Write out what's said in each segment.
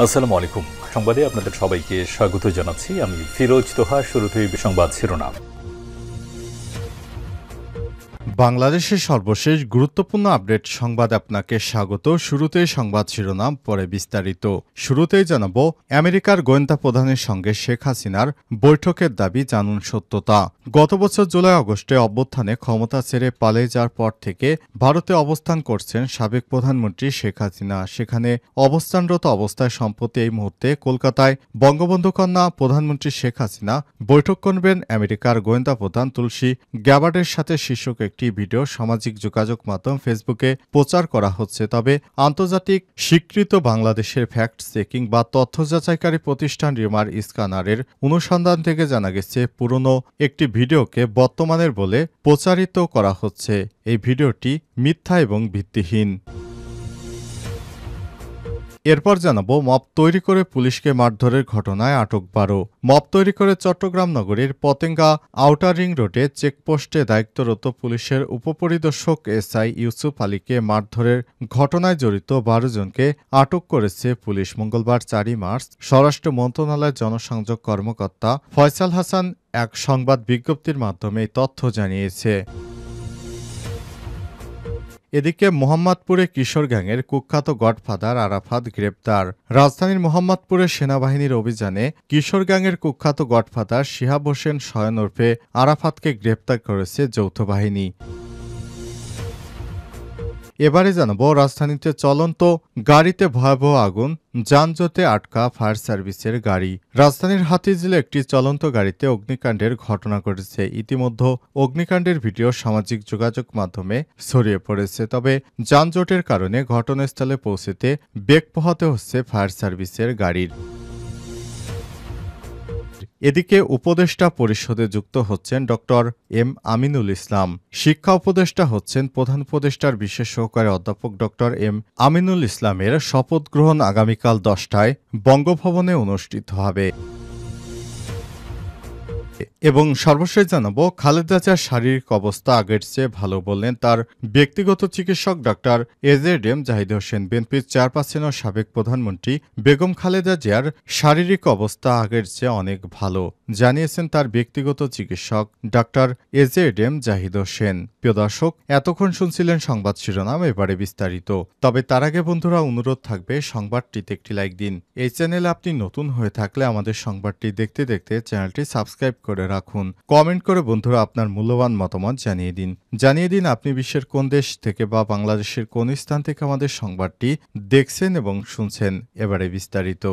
আসসালামু আলাইকুম। সংবাদে আপনাদের সবাইকে স্বাগত জানাচ্ছি। আমি ফিরোজ তোহা। শুরুতেই সংবাদ শিরোনাম। বাংলাদেশের সর্বশেষ গুরুত্বপূর্ণ আপডেট সংবাদ আপনাকে স্বাগত। শুরুতেই সংবাদ শিরোনাম, পরে বিস্তারিত। শুরুতেই জানাব, আমেরিকার গোয়েন্দা প্রধানের সঙ্গে শেখ হাসিনার বৈঠকের দাবি, জানুন সত্যতা। গত বছর জুলাই আগস্টে অভ্যুত্থানে ক্ষমতা ছেড়ে পালিয়ে যাওয়ার পর থেকে ভারতে অবস্থান করছেন সাবেক প্রধানমন্ত্রী শেখ হাসিনা। সেখানে অবস্থানরত অবস্থায় সম্প্রতি এই মুহূর্তে কলকাতায় বঙ্গবন্ধু কন্যা প্রধানমন্ত্রী শেখ হাসিনা বৈঠক করবেন আমেরিকার গোয়েন্দা প্রধান তুলসী গ্যাবার্ডের সাথে। শীর্ষক একটি ভিডিও সামাজিক যোগাযোগ মাধ্যম ফেসবুকে প্রচার করা হচ্ছে। তবে আন্তর্জাতিক স্বীকৃত বাংলাদেশের ফ্যাক্ট চেকিং বা তথ্য যাচাইকারী প্রতিষ্ঠান রিমার স্ক্যানারের অনুসন্ধান থেকে জানা গেছে, পুরনো একটি ভিডিওকে বর্তমানের বলে প্রচারিত করা হচ্ছে। এই ভিডিওটি মিথ্যা এবং ভিত্তিহীন। এরপর জানাবো, মব তৈরি করে পুলিশকে মারধরের ঘটনায় আটক 12। মব তৈরি করে চট্টগ্রাম নগরীর পতেঙ্গা আউটার রিং রোডে চেকপোস্টে দায়িত্বরত পুলিশের উপপরিদর্শক এসআই ইউসুফ আলীকে মারধরের ঘটনায় জড়িত 12 জনকে আটক করেছে পুলিশ। মঙ্গলবার 4 মার্চ স্বরাষ্ট্র মন্ত্রণালয়ের জনসংযোগ কর্মকর্তা ফয়সাল হাসান এক সংবাদ বিজ্ঞপ্তির মাধ্যমে এই তথ্য জানিয়েছে। এদিকে মোহাম্মদপুরে কিশোর গ্যাংয়ের কুখ্যাত গডফাদার আরাফাত গ্রেপ্তার। রাজধানীর মোহাম্মদপুরে সেনাবাহিনীর অভিযানে কিশোর গ্যাংয়ের কুখ্যাত গডফাদার শিহাব হোসেন শয়ন ওরফে আরাফাতকে গ্রেপ্তার করেছে যৌথ বাহিনী। এবারে জানাবো, রাজধানীতে চলন্ত গাড়িতে ভয়াবহ আগুন, যানজটে আটকা ফায়ার সার্ভিসের গাড়ি। রাজধানীর হাতিঝিলে একটি চলন্ত গাড়িতে অগ্নিকাণ্ডের ঘটনা ঘটেছে। ইতিমধ্যে অগ্নিকাণ্ডের ভিডিও সামাজিক যোগাযোগ মাধ্যমে ছড়িয়ে পড়েছে। তবে যানজটের কারণে ঘটনাস্থলে পৌঁছতে বেগ পোহাতে হচ্ছে ফায়ার সার্ভিসের গাড়ির। এদিকে উপদেষ্টা পরিষদে যুক্ত হচ্ছেন ডক্টর এম আমিনুল ইসলাম। শিক্ষা উপদেষ্টা হচ্ছেন প্রধান উপদেষ্টার বিশেষ সহকারী অধ্যাপক ডক্টর এম আমিনুল ইসলামের শপথ গ্রহণ আগামীকাল 10টায় বঙ্গভবনে অনুষ্ঠিত হবে। এবং সর্বশেষ জানাবো, খালেদা জিয়ার শারীরিক অবস্থা আগের চেয়ে ভালো বললেন তার ব্যক্তিগত চিকিৎসক ডাক্তার এজেডএম জাহিদ হোসেন। বিএনপির চেয়ারপারসন ও সাবেক প্রধানমন্ত্রী বেগম খালেদা জিয়ার শারীরিক অবস্থা আগের চেয়ে অনেক ভালো জানিয়েছেন তার ব্যক্তিগত চিকিৎসক ডাক্তার এজেডএম জাহিদ হোসেন। প্রিয় দর্শক, এতক্ষণ শুনছিলেন সংবাদ শিরোনাম, এবারে বিস্তারিত। তবে তার আগে বন্ধুরা, অনুরোধ থাকবে সংবাদটিতে একটি লাইক দিন। এই চ্যানেলে আপনি নতুন হয়ে থাকলে আমাদের সংবাদটি দেখতে দেখতে চ্যানেলটি সাবস্ক্রাইব করে রাখুন। কমেন্ট করে বন্ধুরা আপনার মূল্যবান মতামত জানিয়ে দিন আপনি বিশ্বের কোন দেশ থেকে বা বাংলাদেশের কোন স্থান থেকে আমাদের সংবাদটি দেখছেন এবং শুনছেন। এবারে বিস্তারিত।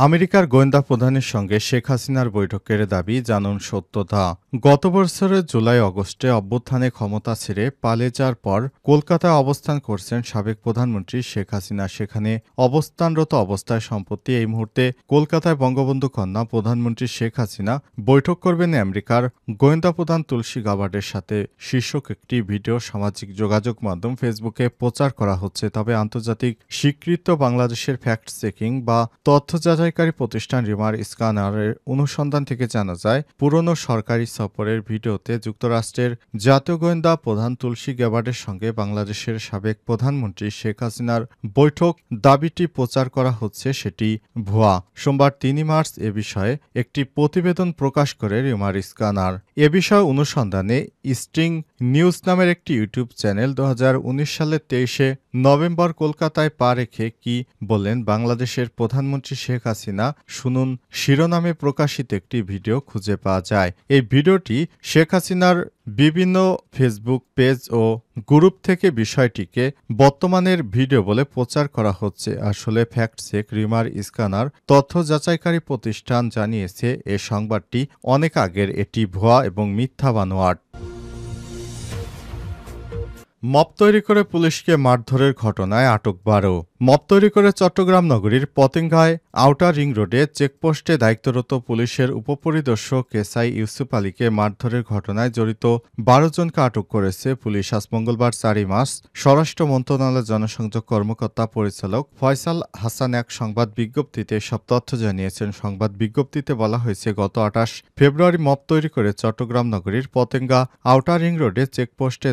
আমেরিকার গোয়েন্দা প্রধানের সঙ্গে শেখ হাসিনার বৈঠকের দাবি, জানুন সত্যতা। গত বছরের জুলাই আগস্টে অভ্যুত্থানে ক্ষমতা ছেড়ে পালিয়ে যাওয়ার পর কলকাতায় অবস্থান করছেন সাবেক প্রধানমন্ত্রী শেখ হাসিনা। সেখানে অবস্থানরত অবস্থায় সম্প্রতি এই মুহূর্তে কলকাতায় বঙ্গবন্ধু কন্যা প্রধানমন্ত্রী শেখ হাসিনা বৈঠক করবেন আমেরিকার গোয়েন্দা প্রধান তুলসী গ্যাবার্ডের সাথে। শীর্ষক একটি ভিডিও সামাজিক যোগাযোগ মাধ্যম ফেসবুকে প্রচার করা হচ্ছে। তবে আন্তর্জাতিক স্বীকৃত বাংলাদেশের ফ্যাক্ট চেকিং বা তথ্য যাচাইকারী প্রতিষ্ঠান রিমার স্ক্যানারের অনুসন্ধান থেকে জানা যায়, পুরনো সরকারি সফরের ভিডিওতে যুক্তরাষ্ট্রের জাতীয় গোয়েন্দা প্রধান তুলসী গ্যাবার্ডের সঙ্গে বাংলাদেশের সাবেক প্রধানমন্ত্রী শেখ হাসিনার বৈঠক দাবিটি প্রচার করা হচ্ছে, সেটি ভুয়া। সোমবার 3 মার্চ এ বিষয়ে একটি প্রতিবেদন প্রকাশ করে রিমার স্ক্যানার। এ বিষয়ে অনুসন্ধানে স্ট্রিং নিউজ নামের একটি ইউটিউব চ্যানেল 2019 সালের 23শে নভেম্বর কলকাতায় পা রেখে কি বললেন বাংলাদেশের প্রধানমন্ত্রী শেখ হাসিনা, শুনুন শিরোনামে প্রকাশিত একটি ভিডিও খুঁজে পাওয়া যায়। এই ভিডিওটি শেখ হাসিনার বিভিন্ন ফেসবুক পেজ ও গ্রুপ থেকে বিষয়টিকে বর্তমানের ভিডিও বলে প্রচার করা হচ্ছে। আসলে ফ্যাক্ট চেক রিমার স্ক্যানার তথ্য যাচাইকারী প্রতিষ্ঠান জানিয়েছে এ সংবাদটি অনেক আগের, এটি ভুয়া এবং মিথ্যা বানোয়াট। মব তৈরি করে পুলিশকে মারধরের ঘটনায় আটক 12। মব তৈরি করে চট্টগ্রাম নগরীর পতেঙ্গায় আউটার রিং রোডে চেকপোস্টে দায়িত্বরত পুলিশের উপপরিদর্শক এসআই ইউসুফ আলীকে মারধরের ঘটনায় জড়িত 12 জনকে আটক করেছে পুলিশ। আজ মঙ্গলবার 4 মার্চ স্বরাষ্ট্র মন্ত্রণালয়ের জনসংযোগ কর্মকর্তা পরিচালক ফয়সাল হাসান এক সংবাদ বিজ্ঞপ্তিতে সব তথ্য জানিয়েছেন। সংবাদ বিজ্ঞপ্তিতে বলা হয়েছে, গত 28 ফেব্রুয়ারি মব তৈরি করে চট্টগ্রাম নগরীর পতেঙ্গা আউটার রিং রোডে চেকপোস্টে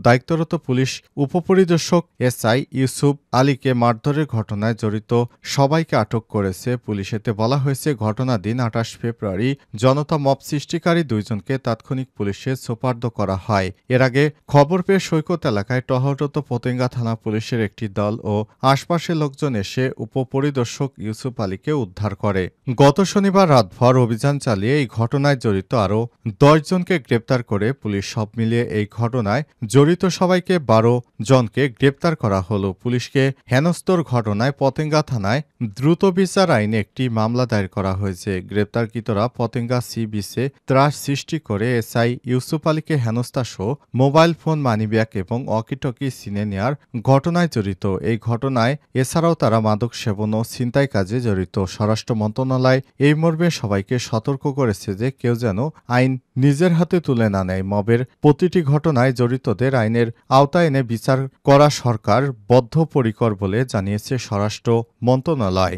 দায়িত্বরত কর্তব্যরত পুলিশ উপপরিদর্শক এসআই ইউসুফ আলীকে মারধরের ঘটনায় জড়িত সবাইকে আটক করেছে পুলিশ। এতে বলা হয়েছে, ঘটনার দিন ২৮ ফেব্রুয়ারি জনতা মব সৃষ্টিকারী দুইজনকে তাৎক্ষণিক পুলিশে সোপর্দ করা হয়। এর আগে খবর পেয়ে সৈকত এলাকায় টহলরত পতেঙ্গা থানা পুলিশের একটি দল ও আশপাশের লোকজন এসে উপপরিদর্শক ইউসুফ আলীকে উদ্ধার করে। গত শনিবার রাতভর অভিযান চালিয়ে এই ঘটনায় জড়িত আরও ১০ জনকে গ্রেপ্তার করে পুলিশ। সব মিলিয়ে এই ঘটনায় জড়িত সবাইকে ১২ জনকে গ্রেপ্তার করা হলো। পুলিশকে হেনস্তর ঘটনায় পতেঙ্গা থানায় দ্রুত বিচার আইনে একটি মামলা দায়ের করা হয়েছে। গ্রেপ্তারকৃতরা পতেঙ্গা সি বিচে ত্রাস সৃষ্টি করে এসআই ইউসুফ আলীকে হেনস্থাসহ মোবাইল ফোন, মানিব্যাগ এবং ওয়াকিটকি ছিনে নেওয়ার ঘটনায় জড়িত। এই ঘটনায় এছাড়াও তারা মাদক সেবন ও ছিনতাই কাজে জড়িত। স্বরাষ্ট্র মন্ত্রণালয় এই মর্মে সবাইকে সতর্ক করেছে যে কেউ যেন আইন নিজের হাতে তুলে না নেয়। মবের প্রতিটি ঘটনায় জড়িতদের আইনের আওতায় এনে বিচার করা সরকার বদ্ধপরিকর বলে জানিয়েছে স্বরাষ্ট্র মন্ত্রণালয়।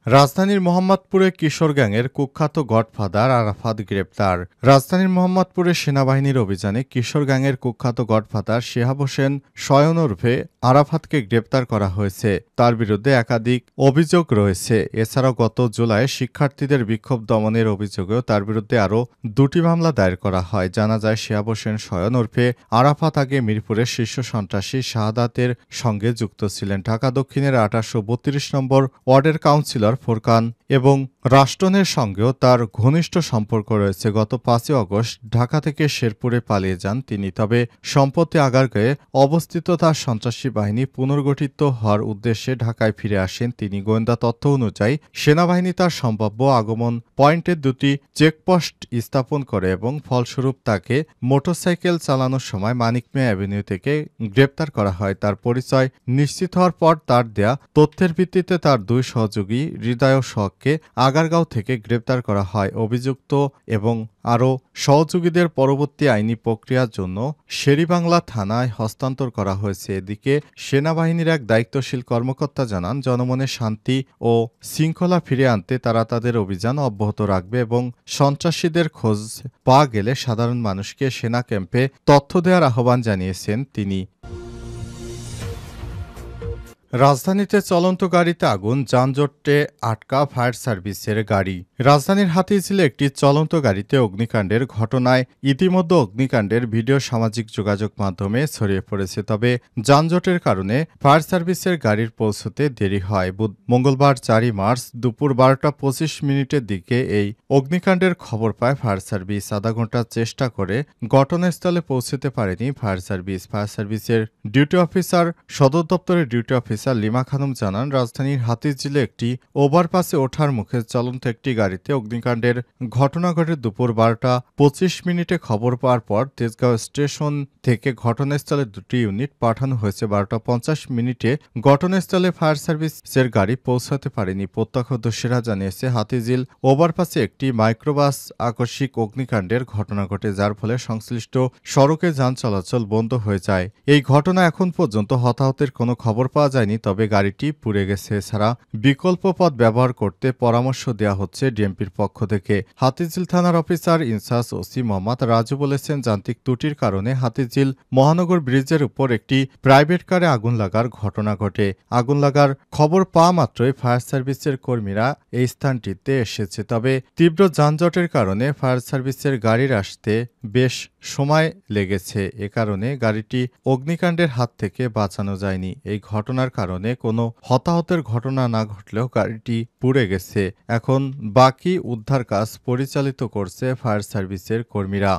রাজধানীর মোহাম্মদপুরে কিশোর গ্যাংয়ের কুখ্যাত গডফাদার আরাফাত গ্রেপ্তার। রাজধানীর মোহাম্মদপুরে সেনাবাহিনীর অভিযানে কিশোর গ্যাংয়ের কুখ্যাত গডফাদার শিহাব হোসেন শয়ন ওরফে আরাফাতকে গ্রেপ্তার করা হয়েছে। তার বিরুদ্ধে একাধিক অভিযোগ রয়েছে। এছাড়াও গত জুলাই শিক্ষার্থীদের বিক্ষোভ দমনের অভিযোগেও তার বিরুদ্ধে আরও ২টি মামলা দায়ের করা হয়। জানা যায়, শিহাব হোসেন শয়ন ওরফে আরাফাত আগে মিরপুরের শীর্ষ সন্ত্রাসী শাহাদাতের সঙ্গে যুক্ত ছিলেন। ঢাকা দক্ষিণের ১৮৩২ নম্বর ওয়ার্ডের কাউন্সিলর ফোরকান এবং রাষ্ট্রনের সঙ্গেও তার ঘনিষ্ঠ সম্পর্ক রয়েছে। গত ৫ই আগস্ট ঢাকা থেকে শেরপুরে পালিয়ে যান তিনি। তবে সম্প্রতি আগারগাঁয়ে অবস্থিত তার সন্ত্রাসী বাহিনী পুনর্গঠিত হওয়ার উদ্দেশ্যে ঢাকায় ফিরে আসেন তিনি। গোয়েন্দা তথ্য অনুযায়ী সেনাবাহিনী তার সম্ভাব্য আগমন পয়েন্টে ২টি চেকপোস্ট স্থাপন করে এবং ফলস্বরূপ তাকে মোটরসাইকেল চালানোর সময় মানিক মিয়া অ্যাভিনিউ থেকে গ্রেপ্তার করা হয়। তার পরিচয় নিশ্চিত হওয়ার পর তার দেয়া তথ্যের ভিত্তিতে তার ২ সহযোগী হৃদয় শখকে আগারগাঁও থেকে গ্রেপ্তার করা হয়। অভিযুক্ত এবং আরও সহযোগীদের পরবর্তী আইনি প্রক্রিয়ার জন্য শেরেবাংলা থানায় হস্তান্তর করা হয়েছে। এদিকে সেনাবাহিনীর এক দায়িত্বশীল কর্মকর্তা জানান, জনমনে শান্তি ও শৃঙ্খলা ফিরিয়ে আনতে তারা তাদের অভিযান অব্যাহত রাখবে এবং সন্ত্রাসীদের খোঁজ পাওয়া গেলে সাধারণ মানুষকে সেনা ক্যাম্পে তথ্য দেওয়ার আহ্বান জানিয়েছেন তিনি। রাজধানীতে চলন্ত গাড়িতে আগুন, যানজটে আটকা ফায়ার সার্ভিসের গাড়ি। রাজধানীর হাতিঝিলে একটি চলন্ত গাড়িতে অগ্নিকাণ্ডের ঘটনায় ইতিমধ্যে অগ্নিকাণ্ডের ভিডিও সামাজিক যোগাযোগ মাধ্যমে ছড়িয়ে পড়েছে। তবে যানজটের কারণে ফায়ার সার্ভিসের গাড়ির পৌঁছতে দেরি হয়। মঙ্গলবার ৪ মার্চ দুপুর ১২টা ২৫ দিকে এই অগ্নিকাণ্ডের খবর পায় ফায়ার সার্ভিস। আধা ঘন্টা চেষ্টা করে ঘটনাস্থলে পৌঁছতে পারেনি ফায়ার সার্ভিস। ফায়ার সার্ভিসের ডিউটি অফিসার, সদর দপ্তরের ডিউটি অফিসার লিমা খানম জানান, রাজধানীর হাতিঝিলে একটি ওভারপাসে ওঠার মুখে চলন্ত একটি গাড়িতে অগ্নিকাণ্ডের ঘটনা ঘটে। দুপুর ১২টা ২৫ খবর পাওয়ার পর তেজগাঁও স্টেশন থেকে ঘটনাস্থলে ২টি ইউনিট পাঠানো হয়েছে। ১২টা ৫০ ঘটনাস্থলে ফায়ার সার্ভিসের গাড়ি পৌঁছাতে পারেনি। প্রত্যক্ষদর্শীরা জানিয়েছে, হাতিঝিল ওভারপাসে একটি মাইক্রোবাস আকস্মিক অগ্নিকাণ্ডের ঘটনা ঘটে, যার ফলে সংশ্লিষ্ট সড়কে যান চলাচল বন্ধ হয়ে যায়। এই ঘটনা এখন পর্যন্ত হতাহতের কোনো খবর পাওয়া যায়নি, তবে গাড়িটি পুড়ে গেছে। এছাড়া বিকল্প পথ ব্যবহার করতে পরামর্শ দেওয়া হচ্ছে ডিএমপির পক্ষ থেকে। হাতিঝিল থানার officer in charge OC Mohammad Raju বলেছেন, যান্ত্রিক ত্রুটির কারণে হাতিঝিল মহানগর ব্রিজের উপর একটি প্রাইভেট কারে আগুন লাগার ঘটনা ঘটে। আগুন লাগার খবর পাওয়া মাত্রই ফায়ার সার্ভিসের কর্মীরা এই স্থানটিতে এসেছে। তবে তীব্র যানজটের কারণে ফায়ার সার্ভিসের গাড়ির আসতে বেশ সময় লেগেছে। এ কারণে গাড়িটি অগ্নিকাণ্ডের হাত থেকে বাঁচানো যায়নি। এই ঘটনার কারণে কোনো হতাহতের ঘটনা না ঘটলেও গাড়িটি পুড়ে গেছে। এখন বাকি উদ্ধার কাজ পরিচালিত করছে ফায়ার সার্ভিসের কর্মীরা।